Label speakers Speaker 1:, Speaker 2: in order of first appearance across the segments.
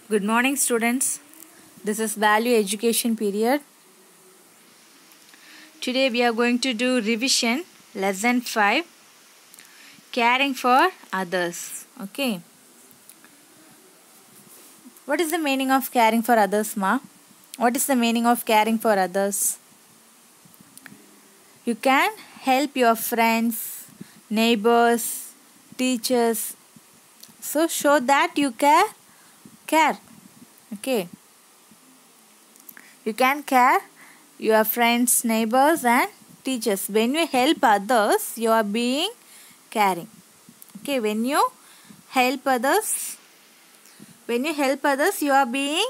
Speaker 1: Good morning, students. This is value education period. Today we are going to do revision lesson 5, caring for others. Okay. What is the meaning of caring for others, ma? What is the meaning of caring for others? You can help your friends, neighbors, teachers. So show that you care. Okay. You can care your friends, neighbors and teachers. When you help others, you are being caring. Okay, when you help others, you are being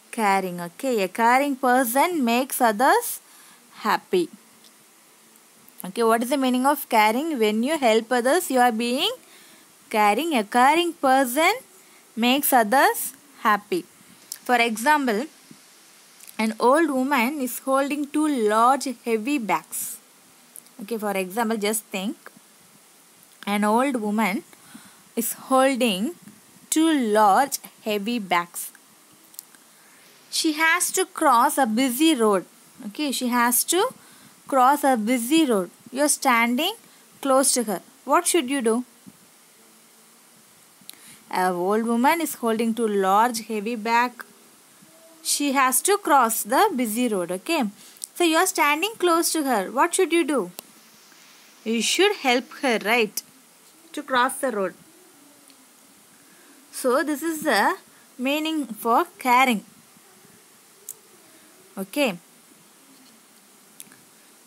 Speaker 1: caring. Okay, a caring person makes others happy. Okay, what is the meaning of caring? When you help others, you are being caring. A caring person makes others happy. For example, an old woman is holding two large heavy bags. Okay, for example, just think. An old woman is holding two large heavy bags. She has to cross a busy road. Okay, she has to cross a busy road. You are standing close to her. What should you do? An old woman is holding two large heavy bags. She has to cross the busy road. Okay, so you are standing close to her. What should you do? You should help her, right, to cross the road. So this is the meaning for caring. Okay,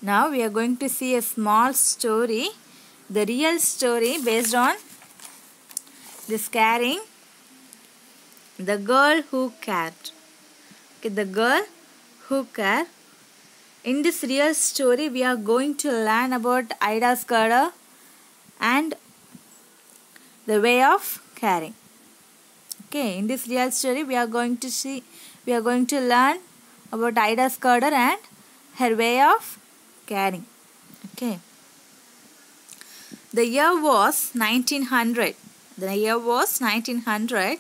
Speaker 1: now we are going to see a small story, the real story based on this caring. The girl who cared. Okay, the girl who cared. In this real story, we are going to learn about Ida Skirder and the way of caring. Okay, in this real story, we are going to learn about Ida Skirder and her way of caring. Okay. The year was 1900. The year was 1900.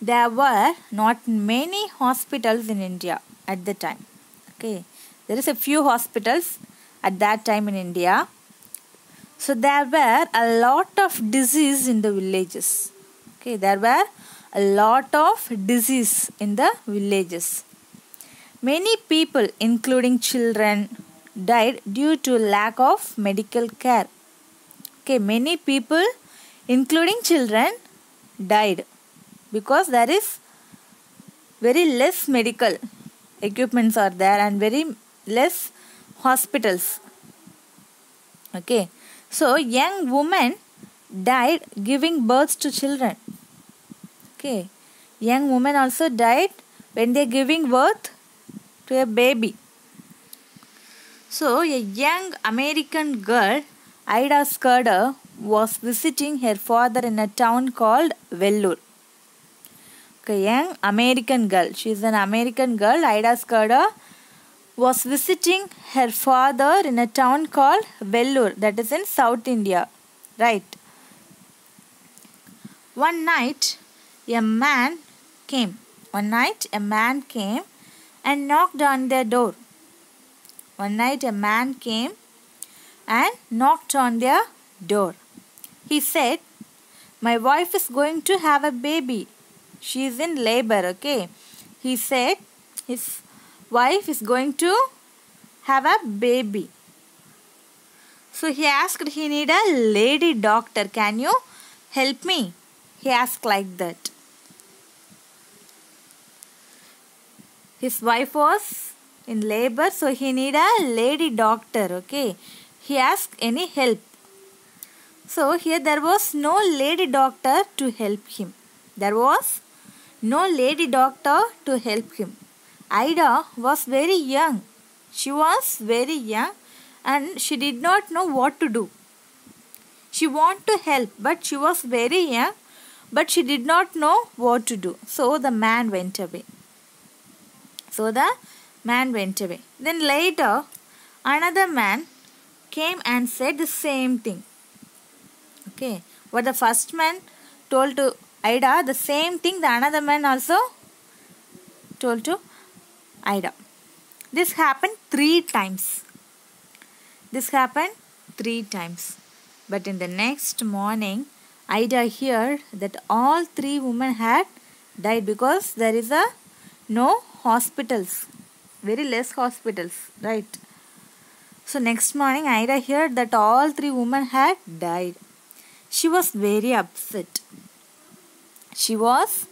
Speaker 1: There were not many hospitals in India at the time. Okay. There is a few hospitals at that time in India. So there were a lot of disease in the villages. Okay. There were a lot of disease in the villages. Many people, including children, died due to lack of medical care. Okay. Many people, including children, died because there is very less medical equipments are there and very less hospitals. Okay, so young women died giving birth to children. Okay, young women also died when they are giving birth to a baby. So a young American girl, Ida Skirder, was visiting her father in a town called Vellore. Okay, young American girl. She is an American girl. Ida Skirder was visiting her father in a town called Vellore, that is in South India. Right. One night a man came. And knocked on their door. One night a man came and knocked on their door. He said, "My wife is going to have a baby. She is in labor." Okay. He said his wife is going to have a baby. So he asked, he need a lady doctor. Can you help me? He asked like that. His wife was in labor, so he need a lady doctor. Okay. He asked any help. So here there was no lady doctor to help him. There was no lady doctor to help him. Ida was very young. She was very young and she did not know what to do. She wanted to help, but she was very young, but she did not know what to do. So the man went away. Then later, another man came and said the same thing. Okay. What the first man told to Ida, the same thing the another man also told to Ida. This happened 3 times. This happened 3 times. But in the next morning, Ida heard that all 3 women had died because there is no hospitals. Very less hospitals, right? So next morning, Ida heard that all 3 women had died. She was very upset. She was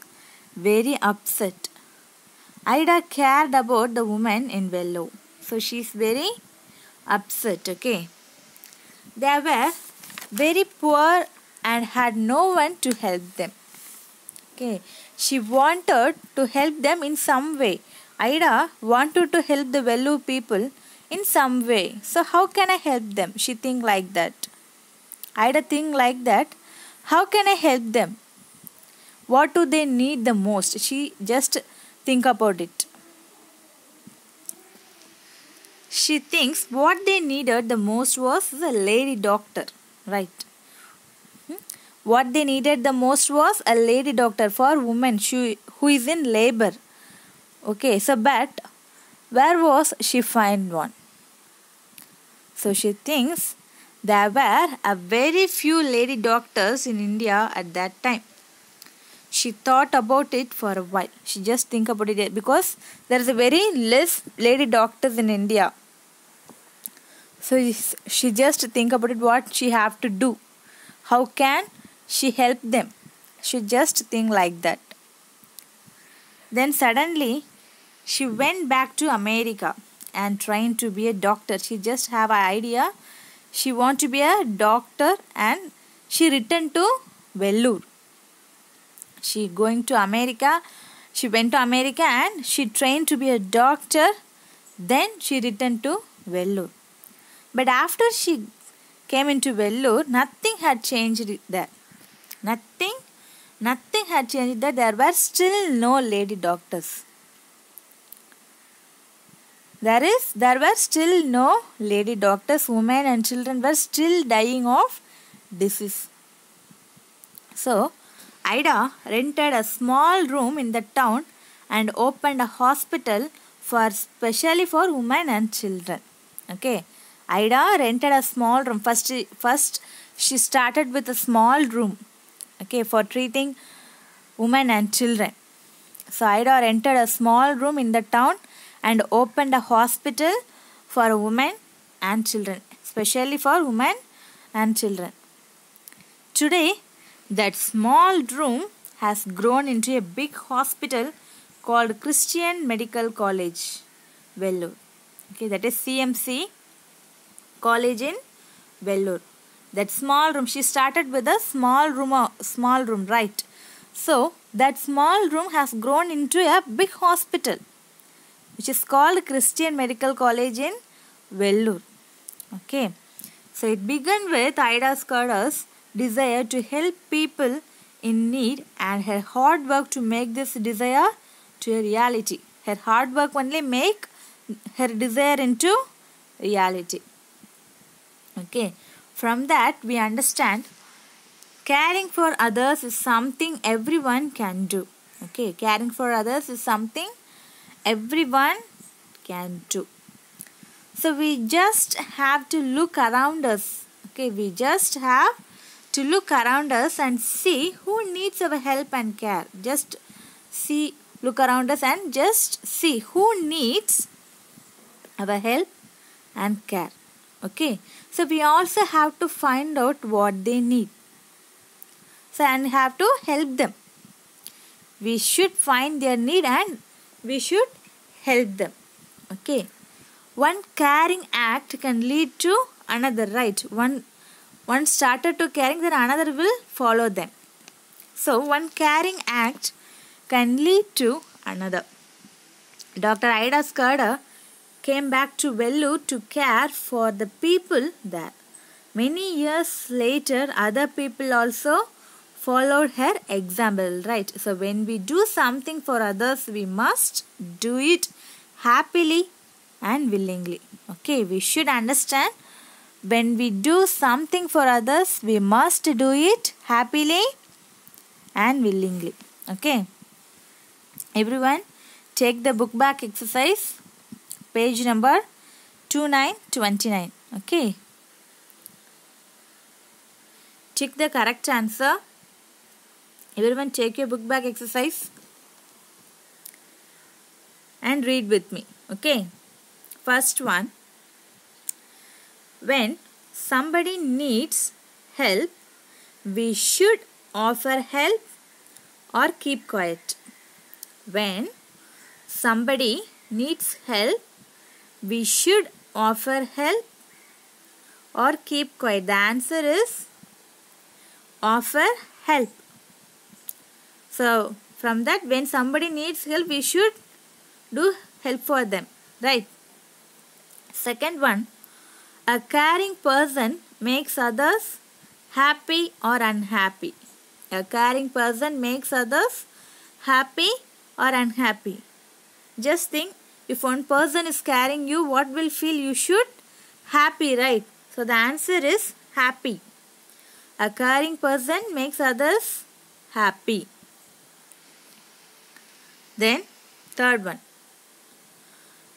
Speaker 1: very upset. Ida cared about the woman in Vellore. So she is very upset, okay. They were very poor and had no one to help them. Okay. She wanted to help them in some way. Ida wanted to help the Vellore people in some way. So how can I help them? She think like that. Ida think like that. How can I help them? What do they need the most? She just think about it. She thinks what they needed the most was the lady doctor, right? What they needed the most was a lady doctor for women who is in labor. Okay, so but where was she find one? So she thinks there were a very few lady doctors in India at that time. She thought about it for a while. She just think about it because there is a very less lady doctors in India. So she just think about it what she have to do. How can she help them? She just think like that. Then suddenly she went back to America and trying to be a doctor. She just have an idea. She want to be a doctor and she returned to Vellore. She going to America. She went to America and she trained to be a doctor. Then she returned to Vellore. But after she came into Vellore, nothing had changed there. Nothing had changed there. There were still no lady doctors. There were still no lady doctors. Women and children were still dying of disease. So, Ida rented a small room in the town and opened a hospital specially for women and children. Okay. Ida rented a small room. First she started with a small room, okay, for treating women and children. So Ida rented a small room in the town and opened a hospital for women and children, especially for women and children. Today, that small room has grown into a big hospital called Christian Medical College, Vellore. Okay, that is CMC College in Vellore. That small room, she started with a small room, right? So that small room has grown into a big hospital, which is called Christian Medical College in Vellore. Okay, so it began with Ida Scudder's desire to help people in need and her hard work to make this desire to a reality. Her hard work only make her desire into reality. Okay, from that we understand caring for others is something everyone can do. Okay, caring for others is something everyone can do. So we just have to look around us. Okay, we just have to look around us and see who needs our help and care. Just look around us and just see who needs our help and care. Okay, so we also have to find out what they need. So and have to help them. We should find their need and we should help them. Okay, one caring act can lead to another, right? One started to caring, then another will follow them. So one caring act can lead to another. Dr. Ida Scudder came back to Vellore to care for the people there. Many years later, other people also followed her example, right? So when we do something for others, we must do it happily and willingly. Okay, we should understand when we do something for others, we must do it happily and willingly. Okay, everyone, Take the book back exercise, page number 2929. Okay. Tick the correct answer. Everyone take your book back exercise and read with me. Okay. First one. When somebody needs help, we should offer help or keep quiet. When somebody needs help, we should offer help or keep quiet. The answer is offer help. So from that, when somebody needs help, we should do help for them, right? Second one, a caring person makes others happy or unhappy. A caring person makes others happy or unhappy. Just think, if one person is caring you, what will feel? You should happy, right? So the answer is happy. A caring person makes others happy. Then third one.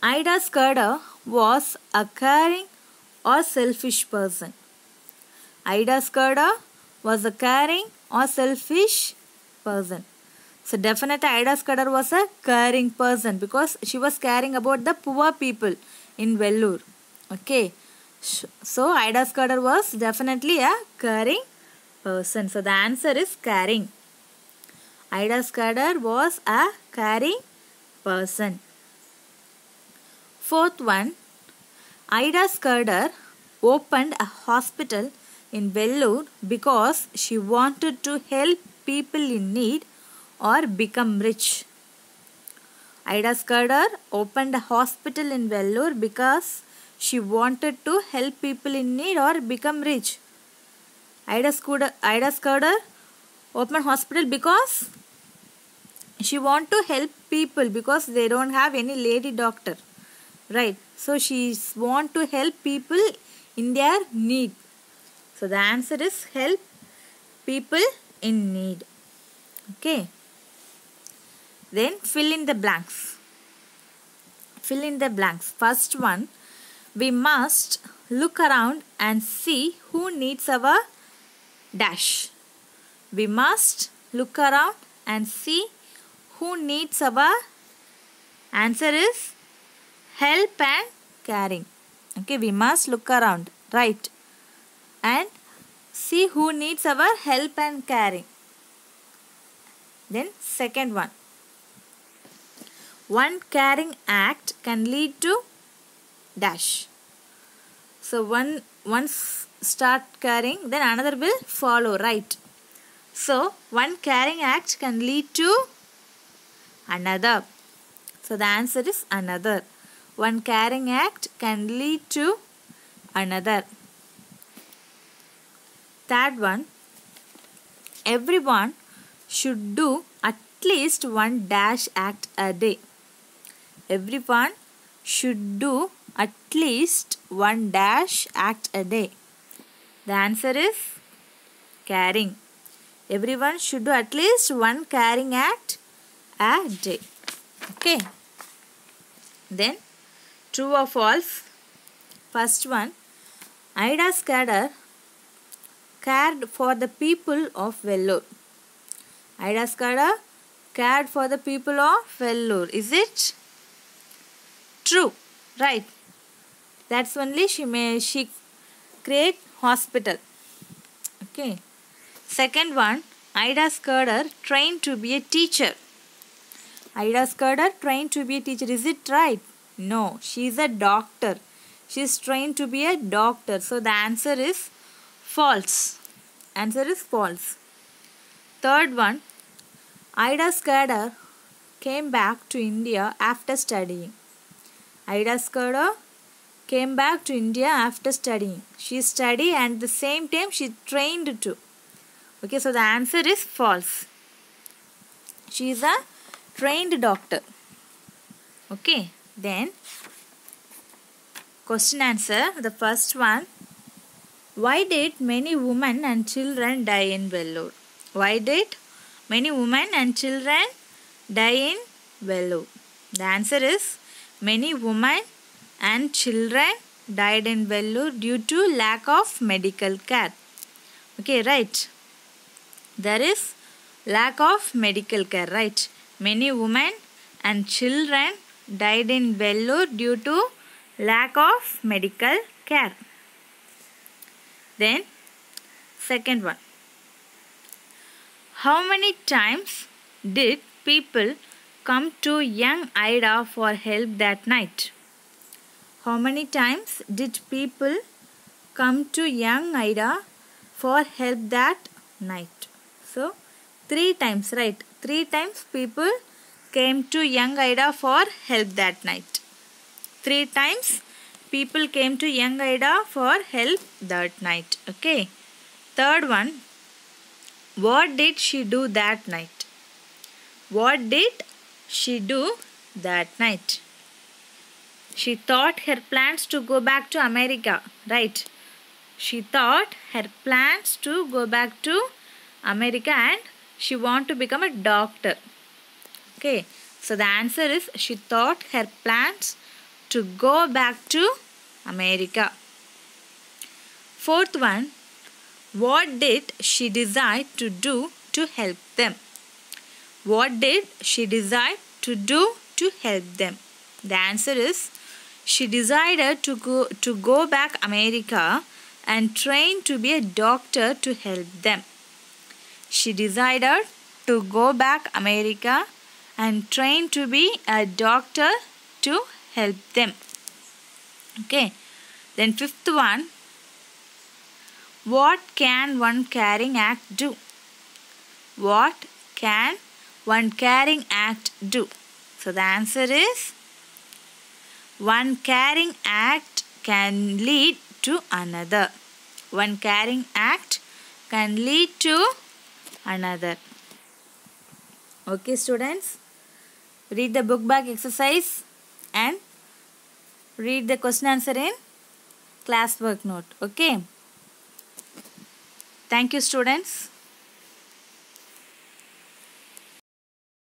Speaker 1: Ida Skirder was a caring or selfish person. Ida Skirder was a caring or selfish person. So definitely Ida Skirder was a caring person because she was caring about the poor people in Vellore. Okay. So Ida Skirder was definitely a caring person. So the answer is caring. Ida Skirder was a caring person. Fourth one, Ida Skirder opened a hospital in Vellore because she wanted to help people in need or become rich. Ida Skirder opened a hospital in Vellore because she wanted to help people in need or become rich. Ida Skirder opened hospital because she want to help people because they don't have any lady doctor, right? So she want to help people in their need. So the answer is help people in need. Okay. Then fill in the blanks. Fill in the blanks. First one, we must look around and see who needs our dash. We must look around and see who needs our answer is help and caring. Okay, we must look around, right? And see who needs our help and caring. Then second one. One caring act can lead to dash. So once start caring, then another will follow, right? So one caring act can lead to another. So the answer is another. One caring act can lead to another. Third one, everyone should do at least one dash act a day. Everyone should do at least one dash act a day. The answer is caring. Everyone should do at least one caring act a day. Okay. Then true or false? First one, Ida Skirder cared for the people of Vellore. Ida Skirder cared for the people of Vellore. Is it true? Right. That's only she create hospital. Okay. Second one, Ida Skirder trained to be a teacher. Ida Skirder trained to be a teacher. Is it right? No. She is a doctor. She is trained to be a doctor. So the answer is false. Answer is false. Third one, Ida Skirder came back to India after studying. Ida Skirder came back to India after studying. She studied and at the same time she trained too. Okay, so the answer is false. She is a trained doctor. Okay, then question answer. The first one, why did many women and children die in Vellore? Why did many women and children die in Vellore? The answer is many women and children died in Vellore due to lack of medical care. Okay, right. There is lack of medical care, right? Many women and children died in Vellore due to lack of medical care. Then, second one. How many times did people come to young Ida for help that night? How many times did people come to young Ida for help that night? So, 3 times, right? 3 times people came to young Ida for help that night. 3 times people came to young Ida for help that night. Okay. Third one. What did she do that night? What did she do that night? She thought her plans to go back to America, right? She thought her plans to go back to America and she wanted to become a doctor. Okay, so the answer is she thought her plans to go back to America. Fourth one, what did she decide to do to help them? What did she decide to do to help them? The answer is she decided to go back America and train to be a doctor to help them. She decided to go back America and train to be a doctor to help them. Okay. Then fifth one. What can one caring act do? What can one caring act do? So the answer is one caring act can lead to another. One caring act can lead to another. Okay, students, read the book back exercise and read the question answer in class work note. Okay. Thank you, students.